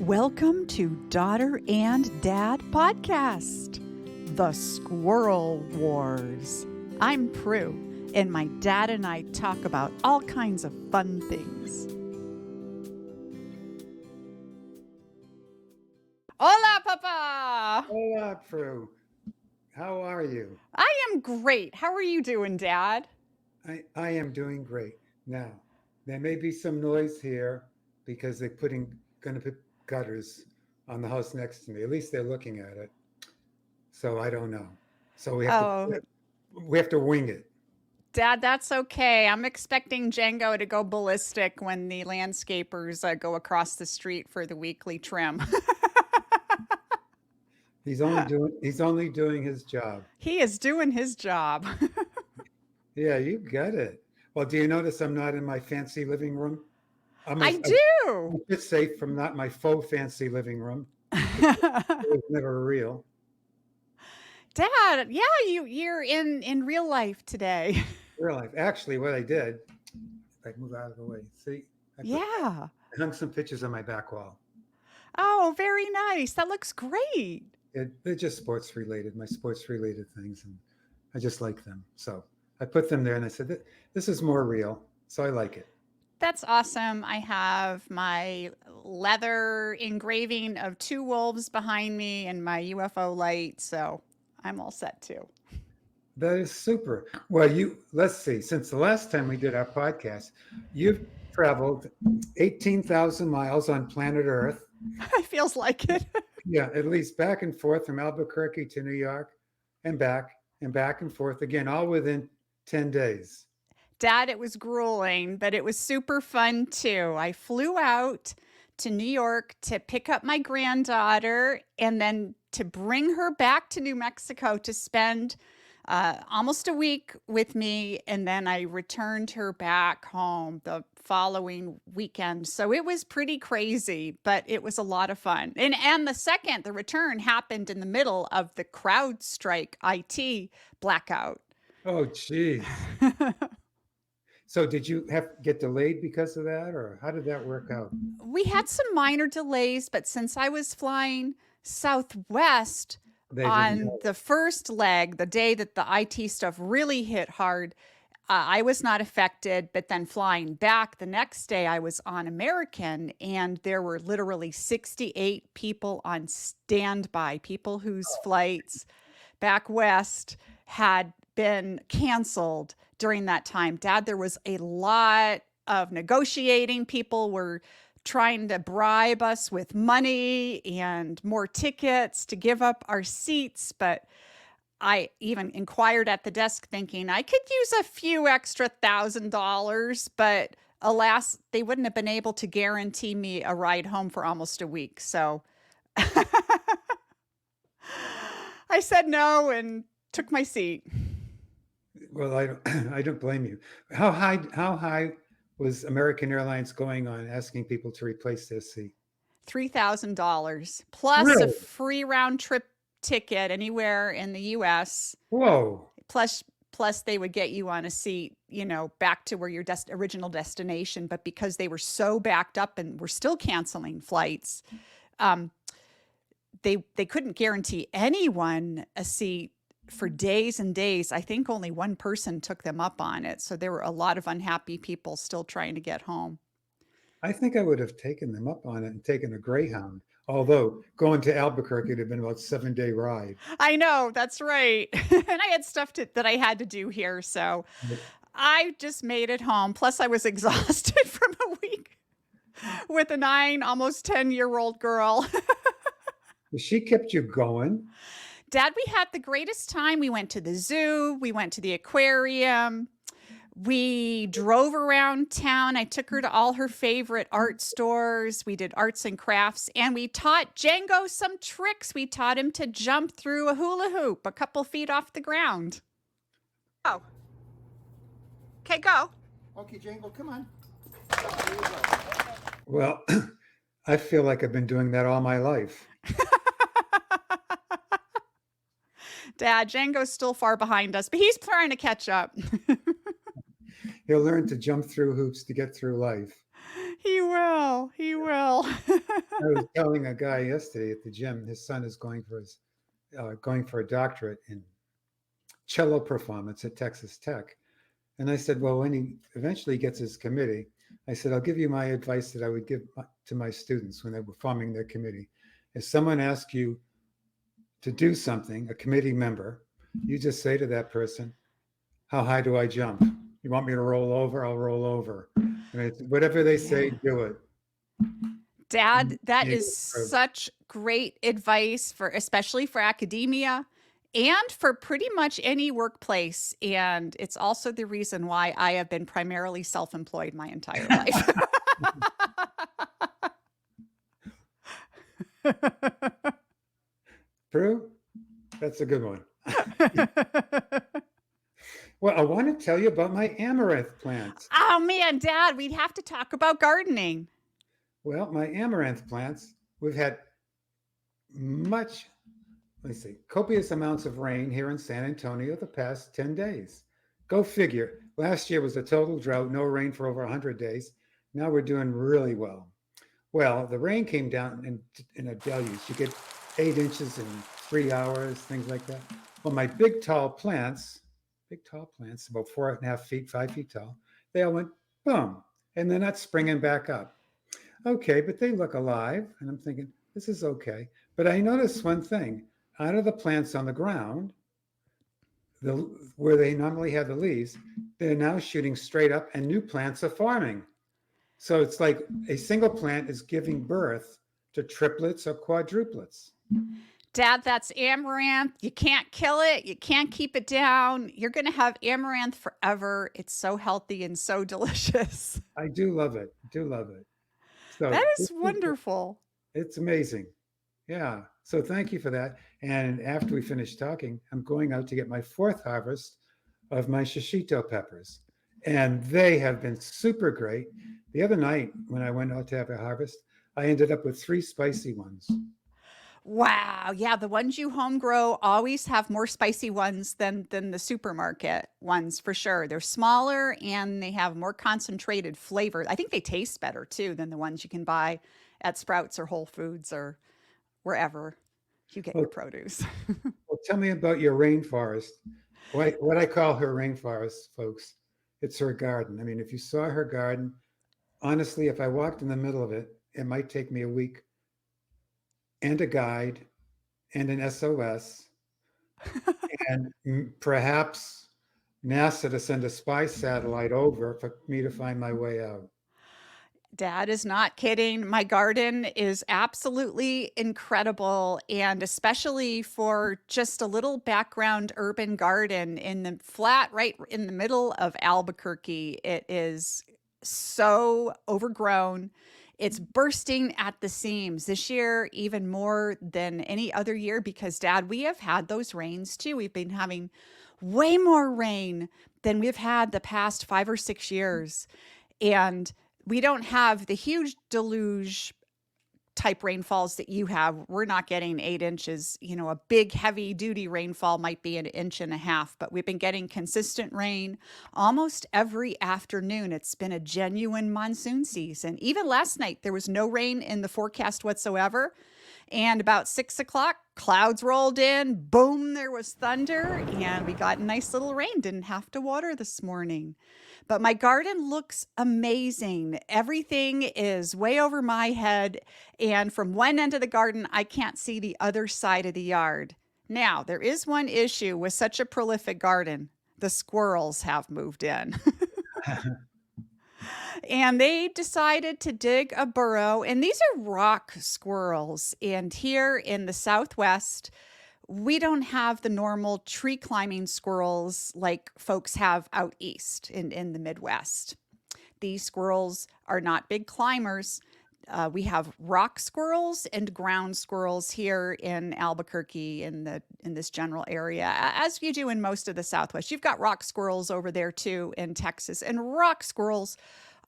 Welcome to Daughter and Dad Podcast, The Squirrel Wars. I'm Prue, and my dad and I talk about all kinds of fun things. Hola, Papa! Hola, Prue. How are you? I am great. How are you doing, Dad? I am doing great. Now, there may be some noise here because they're going to put gutters on the house next to me. At least they're looking at it. So I don't know. So we have to wing it. Dad, that's okay. I'm expecting Jengo to go ballistic when the landscapers go across the street for the weekly trim. He's only doing his job. He is doing his job. Yeah, you got it. Well, do you notice I'm not in my fancy living room? I do. I'm a bit safe from not my faux fancy living room. It was never real. Dad, yeah, you're in real life today. Real life. Actually, what I did, if I move out of the way, see? Yeah. I hung some pictures on my back wall. Oh, very nice. That looks great. They're just sports related, my sports related things, and I just like them. So I put them there, and I said, "This is more real." So I like it. That's awesome. I have my leather engraving of two wolves behind me and my UFO light, so I'm all set too. That is super. Well, let's see. Since the last time we did our podcast, you've traveled 18,000 miles on planet Earth. It feels like it. Yeah, at least back and forth from Albuquerque to New York, and back and forth again, all within 10 days. Dad, it was grueling, but it was super fun too. I flew out to New York to pick up my granddaughter and then to bring her back to New Mexico to spend almost a week with me. And then I returned her back home the following weekend. So it was pretty crazy, but it was a lot of fun. And the return happened in the middle of the CrowdStrike IT blackout. Oh, geez. So did you get delayed because of that, or how did that work out? We had some minor delays, but since I was flying Southwest on the first leg, the day that the IT stuff really hit hard, I was not affected. But then flying back the next day, I was on American, and there were literally 68 people on standby, people whose flights back west had been canceled during that time. Dad, there was a lot of negotiating. People were trying to bribe us with money and more tickets to give up our seats. But I even inquired at the desk thinking I could use a few extra $1,000, but alas, they wouldn't have been able to guarantee me a ride home for almost a week. So I said no and took my seat. Well, I don't blame you. How high was American Airlines going on asking people to replace their seat? $3,000 plus Really? a free round trip ticket anywhere in the US. Whoa. Plus they would get you on a seat, back to where your original destination. But because they were so backed up and were still canceling flights, they couldn't guarantee anyone a seat for days and days. I think only one person took them up on it. So there were a lot of unhappy people still trying to get home. I think I would have taken them up on it and taken a Greyhound. Although going to Albuquerque would have been about a 7-day ride. I know, that's right. And I had stuff that I had to do here. So I just made it home. Plus I was exhausted from a week with a 9, almost 10-year-old girl. She kept you going. Dad, we had the greatest time. We went to the zoo. We went to the aquarium. We drove around town. I took her to all her favorite art stores. We did arts and crafts, and we taught Jengo some tricks. We taught him to jump through a hula hoop a couple feet off the ground. Oh. Okay, go. Okay, Jengo, come on. Well, I feel like I've been doing that all my life. Dad, Jengo's still far behind us, but he's trying to catch up. He'll learn to jump through hoops to get through life. He will. He will. I was telling a guy yesterday at the gym, his son is going for a doctorate in cello performance at Texas Tech. And I said, well, when he eventually gets his committee, I said, I'll give you my advice that I would give to my students when they were forming their committee. If someone asks you to do something, a committee member, you just say to that person, how high do I jump? You want me to roll over? I'll roll over. And whatever they say, Yeah. do it. Dad, And that you is improve. such great advice for especially for academia and for pretty much any workplace. And it's also the reason why I have been primarily self-employed my entire life. True? That's a good one. Well, I want to tell you about my amaranth plants. Oh man, Dad, we'd have to talk about gardening. Well, my amaranth plants, we've had much, let's see, copious amounts of rain here in San Antonio the past 10 days. Go figure. Last year was a total drought, no rain for over 100 days. Now we're doing really well. Well, the rain came down in a deluge. You get 8 inches in 3 hours, things like that. Well, my big tall plants, about 4.5 feet, 5 feet tall, they all went boom, and they're not springing back up. Okay, but they look alive. And I'm thinking, this is okay. But I noticed one thing out of the plants on the ground, where they normally have the leaves, they're now shooting straight up and new plants are forming. So it's like a single plant is giving birth to triplets or quadruplets. Dad, that's amaranth. You can't kill it. You can't keep it down. You're going to have amaranth forever. It's so healthy and so delicious. I do love it. Do love it. That So is wonderful. it's amazing. Yeah. So thank you for that. And after we finish talking, I'm going out to get my fourth harvest of my shishito peppers. And they have been super great. The other night when I went out to have a harvest, I ended up with 3 spicy ones. Wow. Yeah, the ones you home grow always have more spicy ones than the supermarket ones for sure. They're smaller and they have more concentrated flavor. I think they taste better too than the ones you can buy at Sprouts or Whole Foods or wherever you get your Well, produce. well, tell me about your rainforest. What I call her rainforest, folks, it's her garden. I mean, if you saw her garden, honestly, if I walked in the middle of it, it might take me a week and a guide and an SOS and perhaps NASA to send a spy satellite over for me to find my way out. Dad is not kidding. My garden is absolutely incredible, and especially for just a little background urban garden in the flat right in the middle of Albuquerque. It is so overgrown. It's bursting at the seams this year, even more than any other year, because Dad, we have had those rains too. We've been having way more rain than we've had the past 5 or 6 years. And we don't have the huge deluge type rainfalls that you have. We're not getting 8 inches. You know, a big heavy duty rainfall might be an inch and a half, but we've been getting consistent rain almost every afternoon. It's been a genuine monsoon season. Even last night, there was no rain in the forecast whatsoever. And about 6 o'clock, clouds rolled in. Boom, there was thunder, and we got a nice little rain. Didn't have to water this morning. But my garden looks amazing. Everything is way over my head. And from one end of the garden, I can't see the other side of the yard. Now, there is one issue with such a prolific garden. The squirrels have moved in. And they decided to dig a burrow. And these are rock squirrels. And here in the Southwest, we don't have the normal tree climbing squirrels like folks have out east in the Midwest. These squirrels are not big climbers. We have rock squirrels and ground squirrels here in Albuquerque in this general area, as you do in most of the Southwest. You've got rock squirrels over there too in Texas, and rock squirrels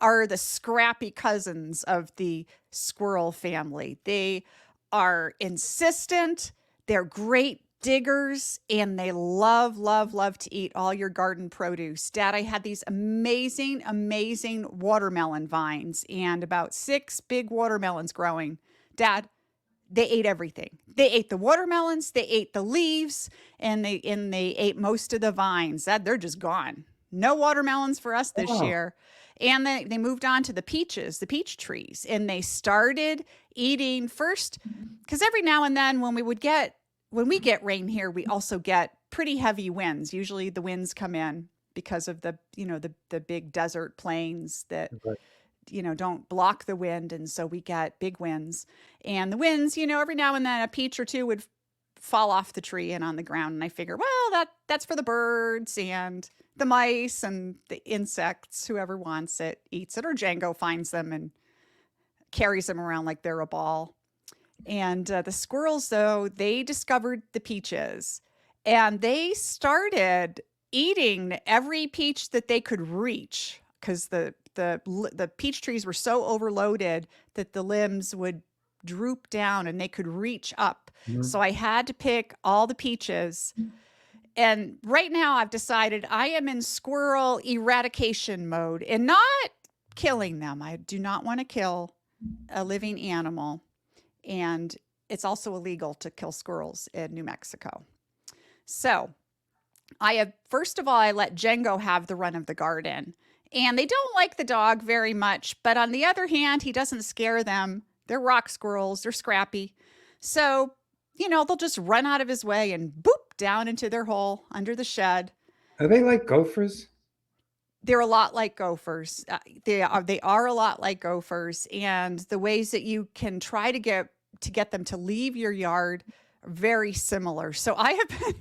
are the scrappy cousins of the squirrel family. They are insistent. They're great diggers, and they love, love, love to eat all your garden produce. Dad, I had these amazing, amazing watermelon vines and about 6 big watermelons growing. Dad, they ate everything. They ate the watermelons, they ate the leaves, and they ate most of the vines. That they're just gone. No watermelons for us this Oh, year. And they moved on to the peaches, the peach trees, and they started eating first because every now and then when we get rain here, we also get pretty heavy winds. Usually the winds come in because of the big desert plains that right. don't block the wind. And so we get big winds. And the winds, every now and then a peach or two would fall off the tree and on the ground. And I figure, well, that's for the birds and the mice and the insects. Whoever wants it eats it, or Jengo finds them and carries them around like they're a ball. And the squirrels, though, they discovered the peaches and they started eating every peach that they could reach because the peach trees were so overloaded that the limbs would droop down and they could reach up. Mhm. So I had to pick all the peaches. And right now I've decided I am in squirrel eradication mode and not killing them. I do not want to kill a living animal. And it's also illegal to kill squirrels in New Mexico. So first of all, I let Jengo have the run of the garden. And they don't like the dog very much. But on the other hand, he doesn't scare them. They're rock squirrels, they're scrappy. So, they'll just run out of his way and boop down into their hole under the shed. Are they like gophers? They're a lot like gophers. They are a lot like gophers, and the ways that you can try to get them to leave your yard are very similar. So I have been,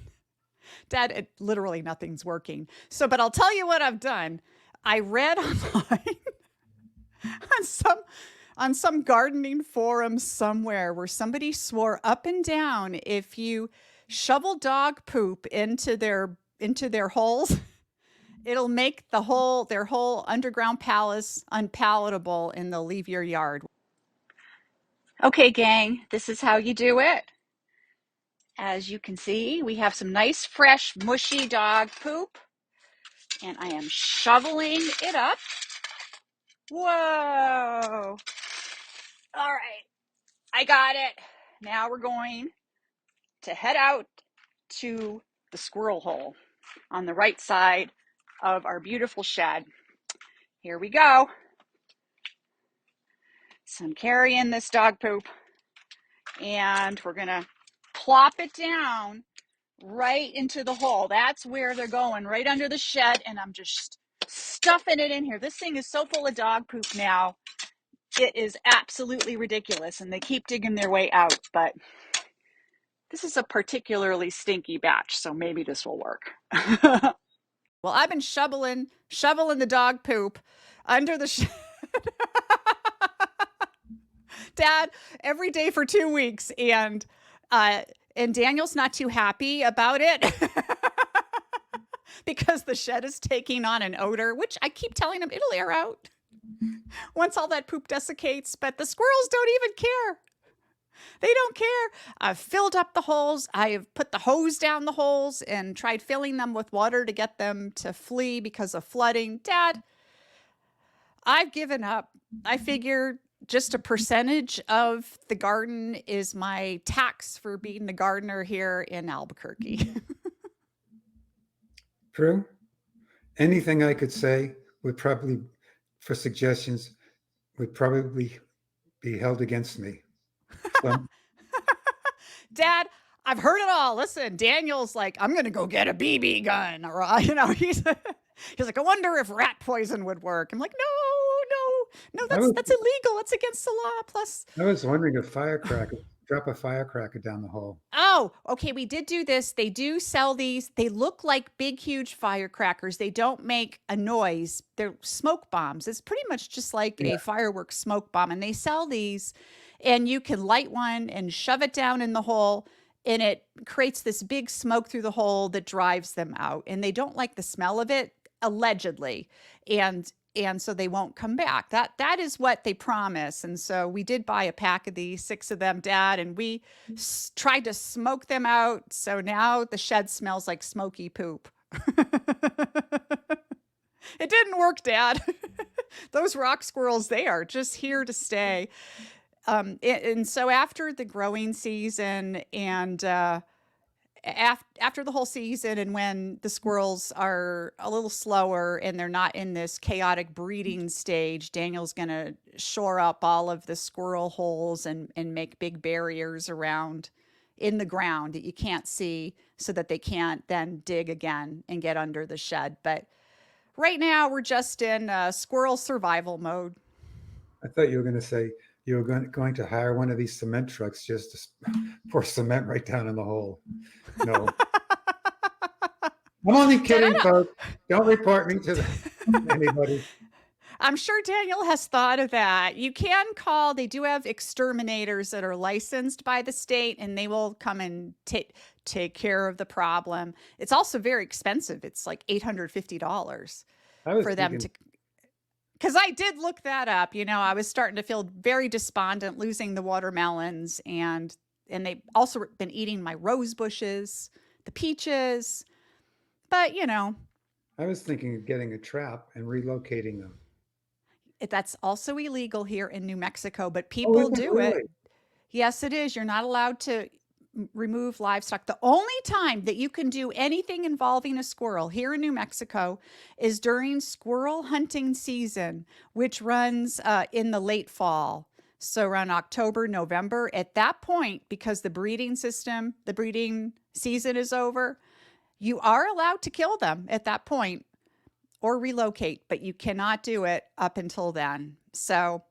Dad, literally nothing's working. So, but I'll tell you what I've done. I read online on some gardening forum somewhere where somebody swore up and down if you shovel dog poop into their holes, it'll make their whole underground palace unpalatable and they'll leave your yard. Okay, gang, this is how you do it. As you can see, we have some nice, fresh, mushy dog poop, and I am shoveling it up. Whoa! All right, I got it. Now we're going to head out to the squirrel hole on the right side of our beautiful shed. Here we go. So I'm carrying this dog poop and we're gonna plop it down right into the hole. That's where they're going, right under the shed, and I'm just stuffing it in here. This thing is so full of dog poop now. It is absolutely ridiculous, and they keep digging their way out, but this is a particularly stinky batch, so maybe this will work. Well, I've been shoveling the dog poop under the shed. Dad, every day for 2 weeks, and Daniel's not too happy about it because the shed is taking on an odor, which I keep telling him it'll air out once all that poop desiccates, but the squirrels don't even care. They don't care. I've filled up the holes. I have put the hose down the holes and tried filling them with water to get them to flee because of flooding. Dad, I've given up. I figure just a percentage of the garden is my tax for being the gardener here in Albuquerque. True. Anything I could say would probably, for suggestions, would probably be held against me. So, Dad, I've heard it all. Listen, Daniel's like, I'm going to go get a BB gun. Or, he's like, I wonder if rat poison would work. I'm like, no, I was, that's illegal. That's against the law. Plus, I was wondering if drop a firecracker down the hole. oh, okay, we did do this. They do sell these. They look like big, huge firecrackers. They don't make a noise. They're smoke bombs. It's pretty much just like Yeah. a fireworks smoke bomb. And they sell these, and you can light one and shove it down in the hole, and it creates this big smoke through the hole that drives them out. And they don't like the smell of it. allegedly, and so they won't come back. That is what they promise. And so we did buy a pack of these, 6 of them, Dad, and we tried to smoke them out. So now the shed smells like smoky poop. It didn't work, Dad. Those rock squirrels, they are just here to stay. And so after the growing season and after the whole season, and when the squirrels are a little slower and they're not in this chaotic breeding stage, Daniel's going to shore up all of the squirrel holes and make big barriers around in the ground that you can't see so that they can't then dig again and get under the shed. But right now we're just in squirrel survival mode. I thought you were going to say you were going to hire one of these cement trucks just to pour cement right down in the hole. No. I'm only kidding, folks. Don't report me to anybody. I'm sure Daniel has thought of that. You can call, they do have exterminators that are licensed by the state, and they will come and take care of the problem. It's also very expensive. It's like $850 for them to. Because I did look that up. I was starting to feel very despondent losing the watermelons, and they've also been eating my rose bushes, the peaches. But, I was thinking of getting a trap and relocating them. That's also illegal here in New Mexico, but people do it. Yes, it is. You're not allowed to remove livestock. The only time that you can do anything involving a squirrel here in New Mexico is during squirrel hunting season, which runs in the late fall. So around October, November. At that point, because the breeding season is over, you are allowed to kill them at that point or relocate, but you cannot do it up until then. So,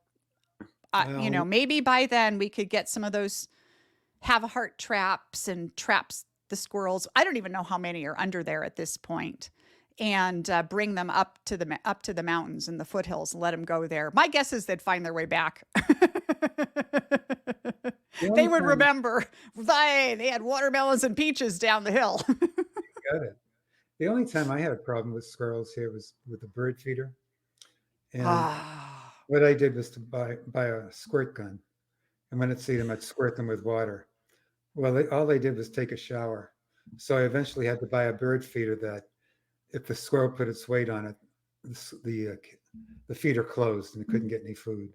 maybe by then we could get some of those have a heart traps and traps the squirrels. I don't even know how many are under there at this point, and bring them up to the mountains and the foothills and let them go there. My guess is they'd find their way back. They would remember they had watermelons and peaches down the hill. Got it. The only time I had a problem with squirrels here was with a bird feeder. And what I did was to buy a squirt gun. And when I'd see them, I'd squirt them with water. Well, all they did was take a shower. So I eventually had to buy a bird feeder that if the squirrel put its weight on it, the feeder closed and it couldn't get any food.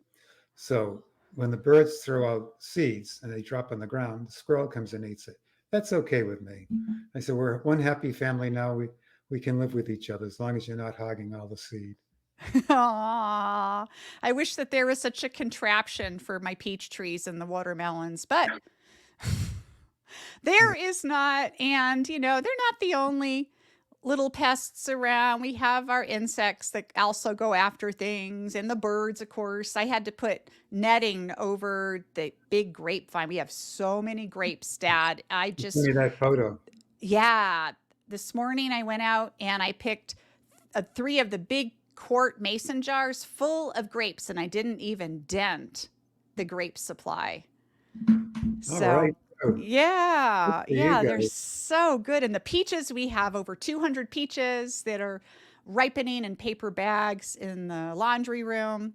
So when the birds throw out seeds and they drop on the ground, the squirrel comes and eats it. That's okay with me. I said, we're one happy family now. We can live with each other as long as you're not hogging all the seed. Aww. I wish that there was such a contraption for my peach trees and the watermelons, but there is not. And, they're not the only little pests around. We have our insects that also go after things, and the birds, of course. I had to put netting over the big grapevine. We have so many grapes, Dad. Give me that photo. Yeah. This morning I went out and I picked 3 of the big quart mason jars full of grapes, and I didn't even dent the grape supply. So, all right. Yeah, they're so good. And the peaches, we have over 200 peaches that are ripening in paper bags in the laundry room.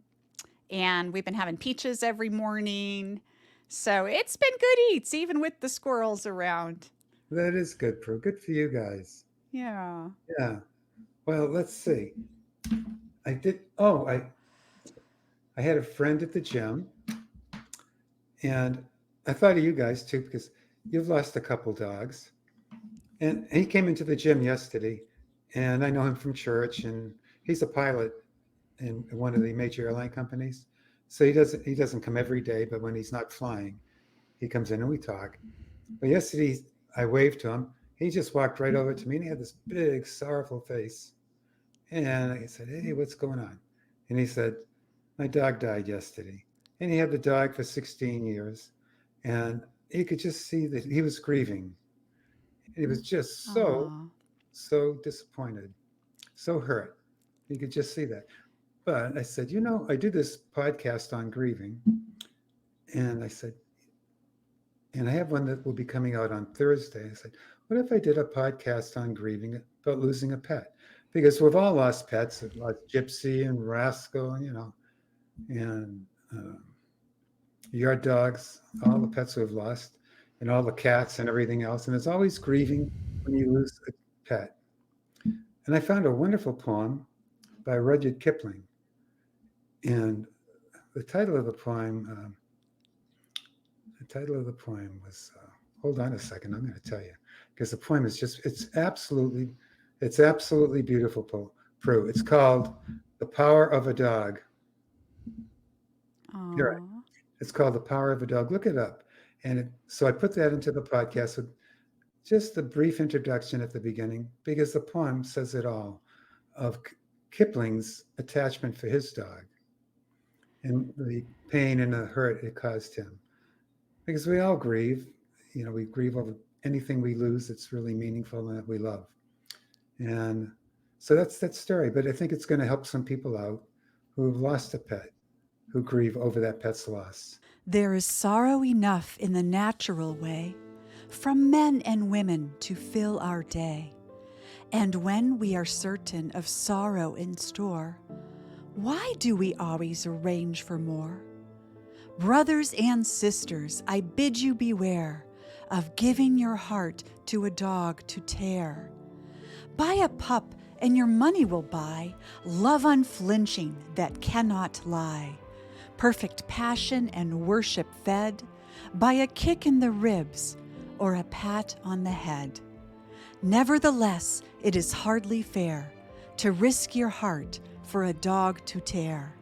And we've been having peaches every morning. So it's been good eats, even with the squirrels around. That is good, Prue. Good for you guys. Yeah. Yeah. Well, let's see. I had a friend at the gym, and I thought of you guys too, because you've lost a couple dogs. And he came into the gym yesterday, and I know him from church, and he's a pilot in one of the major airline companies. So he doesn't come every day, but when he's not flying, he comes in and we talk. But yesterday I waved to him. He just walked right over to me, and he had this big sorrowful face. And I said, "Hey, what's going on?" And he said, "My dog died yesterday." And he had the dog for 16 years. And you could just see that he was grieving. He was just so disappointed, so hurt. You could just see that. But I said, I do this podcast on grieving. And I said, and I have one that will be coming out on Thursday. I said, what if I did a podcast on grieving about losing a pet? because we've all lost pets. We've lost Gypsy and Rascal, and uh, yard dogs, all the pets we've lost, and all the cats and everything else. And it's always grieving when you lose a pet. And I found a wonderful poem by Rudyard Kipling. And the title of the poem, was, hold on a second, I'm going to tell you, because the poem is just, it's absolutely beautiful, Prue. It's called The Power of a Dog. You're right. Aw. It's called The Power of a Dog. Look it up. So I put that into the podcast with just a brief introduction at the beginning, because the poem says it all of Kipling's attachment for his dog and the pain and the hurt it caused him. Because we all grieve, we grieve over anything we lose that's really meaningful and that we love. And so that's that story. But I think it's going to help some people out who have lost a pet, who grieve over that pet's loss. There is sorrow enough in the natural way, from men and women to fill our day. And when we are certain of sorrow in store, why do we always arrange for more? Brothers and sisters, I bid you beware of giving your heart to a dog to tear. Buy a pup and your money will buy love unflinching that cannot lie. Perfect passion and worship fed by a kick in the ribs or a pat on the head. Nevertheless, it is hardly fair to risk your heart for a dog to tear.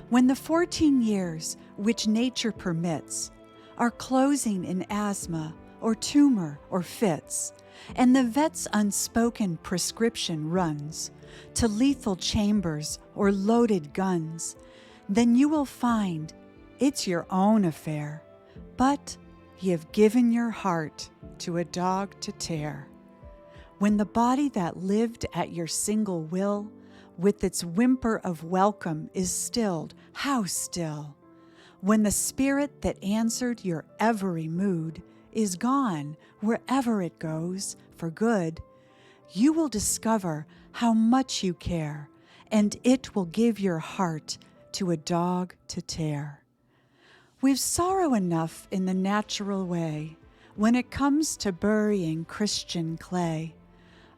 When the 14 years which nature permits are closing in asthma or tumor or fits, and the vet's unspoken prescription runs to lethal chambers or loaded guns, then you will find it's your own affair, but ye have given your heart to a dog to tear. When the body that lived at your single will, with its whimper of welcome is stilled, how still? When the spirit that answered your every mood is gone wherever it goes for good, you will discover how much you care, and it will give your heart to a dog to tear. We've sorrow enough in the natural way when it comes to burying Christian clay.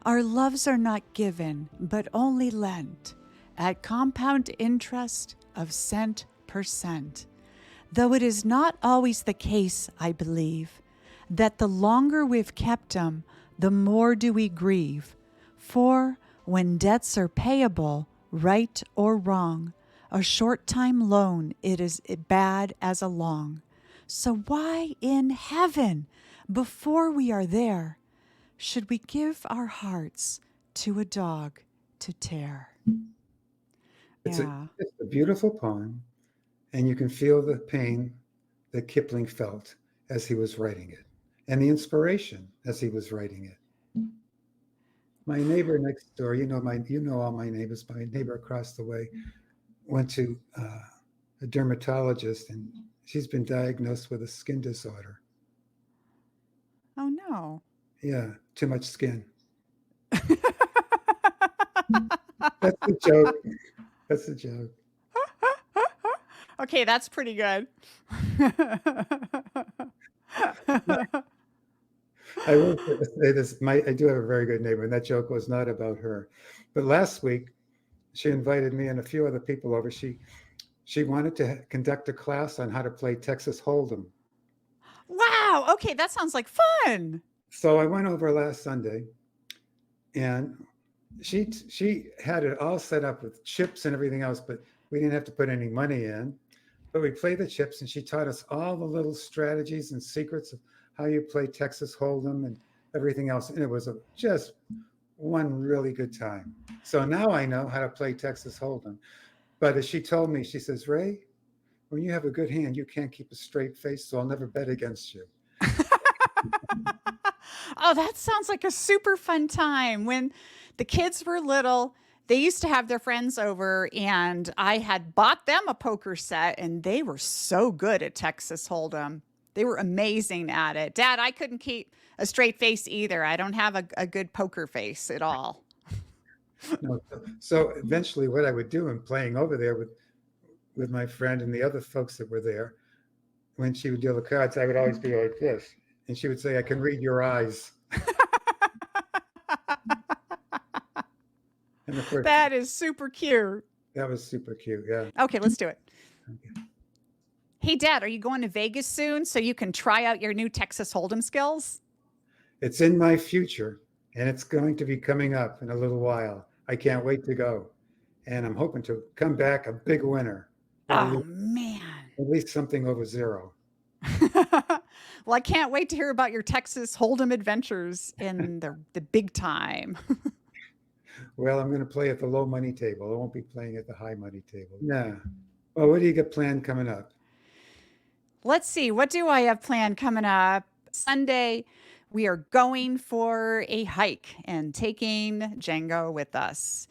Our loves are not given, but only lent, at compound interest of cent per cent. Though it is not always the case, I believe, that the longer we've kept 'em, the more do we grieve. For when debts are payable, right or wrong, a short time loan it is bad as a long. So why in heaven, before we are there, should we give our hearts to a dog to tear? It's Yeah. a beautiful poem, and you can feel the pain that Kipling felt as he was writing it, and the inspiration as he was writing it. My neighbor next door, all my neighbors. My neighbor across the way went to a dermatologist, and she's been diagnosed with a skin disorder. Oh no. Yeah, too much skin. That's a joke. That's a joke. Okay, that's pretty good. I will say this. I do have a very good neighbor, and that joke was not about her. But last week, she invited me and a few other people over. She wanted to conduct a class on how to play Texas Hold'em. Wow. Okay, that sounds like fun. So I went over last Sunday, and she had it all set up with chips and everything else, but we didn't have to put any money in. But we played the chips, and she taught us all the little strategies and secrets of how you play Texas Hold'em and everything else. And it was just one really good time. So now I know how to play Texas Hold'em. But as she told me, she says, Ray, when you have a good hand, you can't keep a straight face, so I'll never bet against you. Oh, that sounds like a super fun time. When the kids were little, they used to have their friends over, and I had bought them a poker set, and they were so good at Texas Hold'em. They were amazing at it. Dad, I couldn't keep a straight face either. I don't have a good poker face at all. No. So eventually what I would do in playing over there with my friend and the other folks that were there, when she would deal the cards, I would always be like this. And she would say, I can read your eyes. And of course, That is super cute. that was super cute. Yeah. Okay, let's do it. Hey, Dad, are you going to Vegas soon so you can try out your new Texas Hold'em skills? It's in my future, and it's going to be coming up in a little while. I can't wait to go. And I'm hoping to come back a big winner. Oh, man. At least something over zero. Well, I can't wait to hear about your Texas Hold'em adventures in the big time. Well, I'm going to play at the low money table. I won't be playing at the high money table. Yeah. Well, what do you got planned coming up? Let's see. What do I have planned coming up? Sunday, we are going for a hike and taking Jengo with us.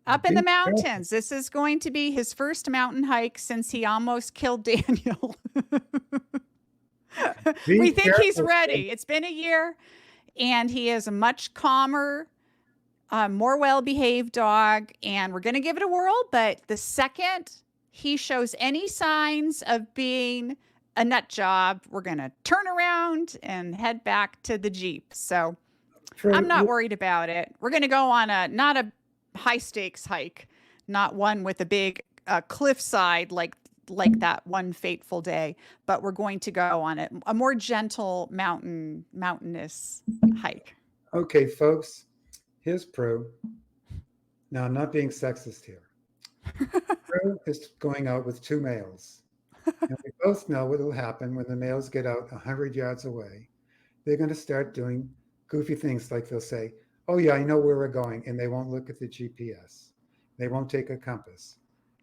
Up in the mountains. This is going to be his first mountain hike since he almost killed Daniel. We think he's ready. It's been a year, and he is a much calmer, more well-behaved dog, and we're going to give it a whirl. But the second he shows any signs of being a nut job, we're going to turn around and head back to the Jeep. So I'm not worried about it. We're going to go on not a high stakes hike, not one with a big cliffside like that one fateful day, but we're going to go on a more gentle mountainous hike. Okay, folks, here's Prue. Now, I'm not being sexist here. Prue is going out with two males. And we both know what will happen when the males get out 100 yards away. They're going to start doing goofy things like they'll say, oh, yeah, I know where we're going. And they won't look at the GPS. They won't take a compass.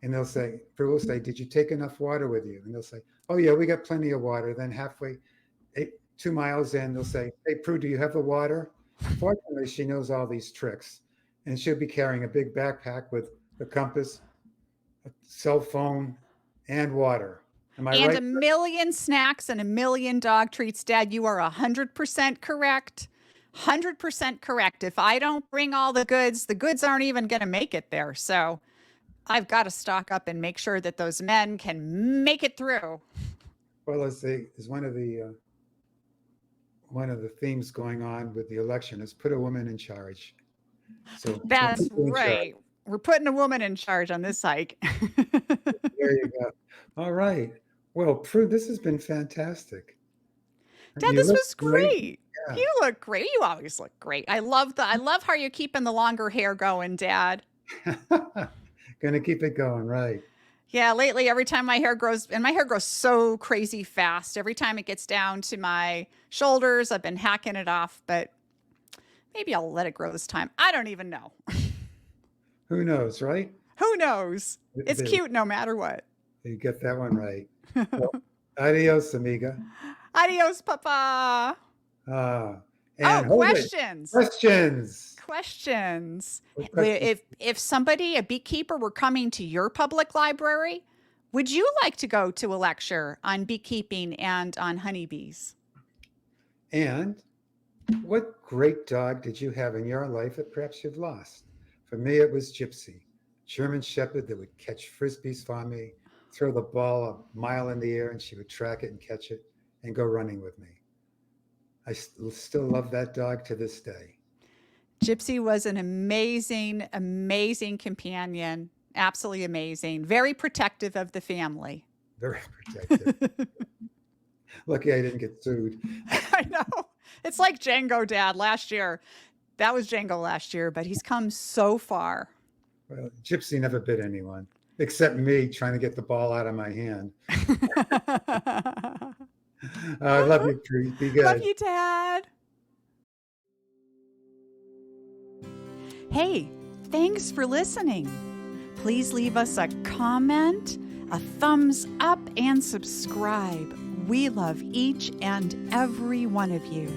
And they'll say, Prue will say, did you take enough water with you? And they'll say, oh, yeah, we got plenty of water. Then halfway, 2 miles in, they'll say, hey, Prue, do you have the water? Fortunately, she knows all these tricks. And she'll be carrying a big backpack with a compass, a cell phone, and water. Am I right? A million snacks and a million dog treats. Dad, you are 100% correct. 100% correct. If I don't bring all the goods aren't even going to make it there. So I've got to stock up and make sure that those men can make it through. Well, as one of the themes going on with the election is put a woman in charge. So that's right. We're putting a woman in charge on this hike. There you go. All right. Well, Prue, this has been fantastic. Dad, this was great. Yeah. You look great. You always look great. I love how you're keeping the longer hair going, Dad. Gonna keep it going, right? Yeah, lately every time my hair grows, and my hair grows so crazy fast, every time it gets down to my shoulders, I've been hacking it off, but maybe I'll let it grow this time. I don't even know. Who knows, right? Who knows? It's cute no matter what. You get that one right. Well, adios, amiga. Adios, Papa. Questions. Questions. If somebody, a beekeeper, were coming to your public library, would you like to go to a lecture on beekeeping and on honeybees? And what great dog did you have in your life that perhaps you've lost? For me, it was Gypsy, German Shepherd that would catch frisbees for me, throw the ball a mile in the air, and she would track it and catch it and go running with me. I still love that dog to this day. Gypsy was an amazing, amazing companion. Absolutely amazing. Very protective of the family. Very protective. Lucky I didn't get sued. I know. It's like Jengo, Dad, last year. That was Jengo last year, but he's come so far. Well, Gypsy never bit anyone, except me trying to get the ball out of my hand. I love you, Prue. Be good. Love you, Dad. Hey, thanks for listening. Please leave us a comment, a thumbs up, and subscribe. We love each and every one of you.